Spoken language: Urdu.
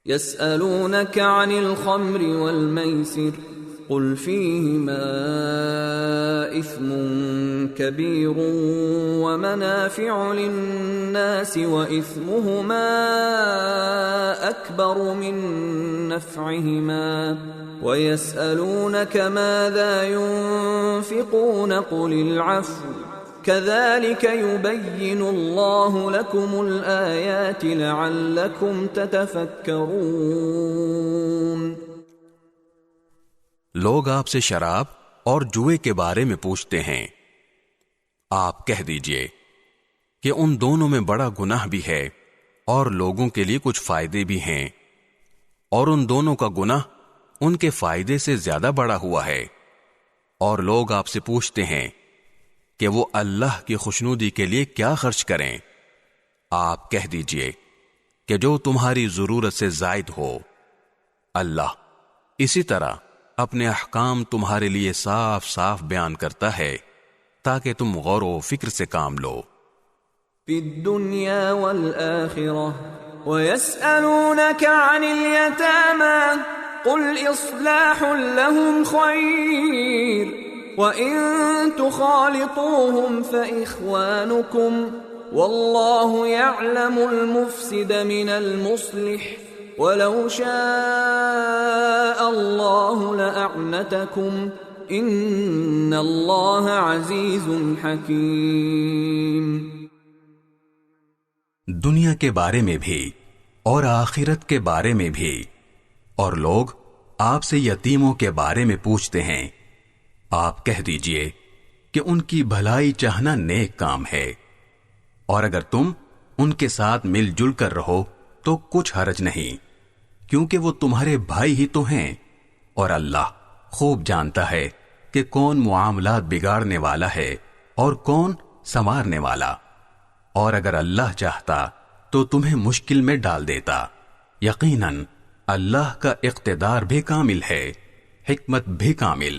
يسألونك عن الخمر والميسر قل فيهما إثم كبير ومنافع للناس وإثمهما أكبر من نفعهما ويسألونك ماذا ينفقون قل العفو كذلك يبين الله لكم الآيات لعلكم تتفكرون۔ لوگ آپ سے شراب اور جوئے کے بارے میں پوچھتے ہیں، آپ کہہ دیجئے کہ ان دونوں میں بڑا گناہ بھی ہے اور لوگوں کے لیے کچھ فائدے بھی ہیں، اور ان دونوں کا گناہ ان کے فائدے سے زیادہ بڑا ہوا ہے۔ اور لوگ آپ سے پوچھتے ہیں کہ وہ اللہ کی خوشنودی کے لیے کیا خرچ کریں، آپ کہہ دیجئے کہ جو تمہاری ضرورت سے زائد ہو۔ اللہ اسی طرح اپنے احکام تمہارے لیے صاف صاف بیان کرتا ہے تاکہ تم غور و فکر سے کام لو۔ فی الدنیا والآخرہ وَيَسْأَلُونَكَ عَنِ الْيَتَامَى قُلْ إِصْلَاحٌ لَهُمْ خَيْرٌ وَإِن تُخَالِطُوهُمْ فَإِخْوَانُكُمْ وَاللَّهُ يَعْلَمُ الْمُفْسِدَ مِنَ الْمُصْلِحِ وَلَوْ شَاءَ اللَّهُ لَأَعْنَتَكُمْ إِنَّ اللَّهَ عَزِيزٌ حَكِيمٌ۔ دنیا کے بارے میں بھی اور آخرت کے بارے میں بھی، اور لوگ آپ سے یتیموں کے بارے میں پوچھتے ہیں، آپ کہہ دیجئے کہ ان کی بھلائی چاہنا نیک کام ہے، اور اگر تم ان کے ساتھ مل جل کر رہو تو کچھ حرج نہیں، کیونکہ وہ تمہارے بھائی ہی تو ہیں، اور اللہ خوب جانتا ہے کہ کون معاملات بگاڑنے والا ہے اور کون سنوارنے والا۔ اور اگر اللہ چاہتا تو تمہیں مشکل میں ڈال دیتا، یقیناً اللہ کا اقتدار بھی کامل ہے، حکمت بھی کامل۔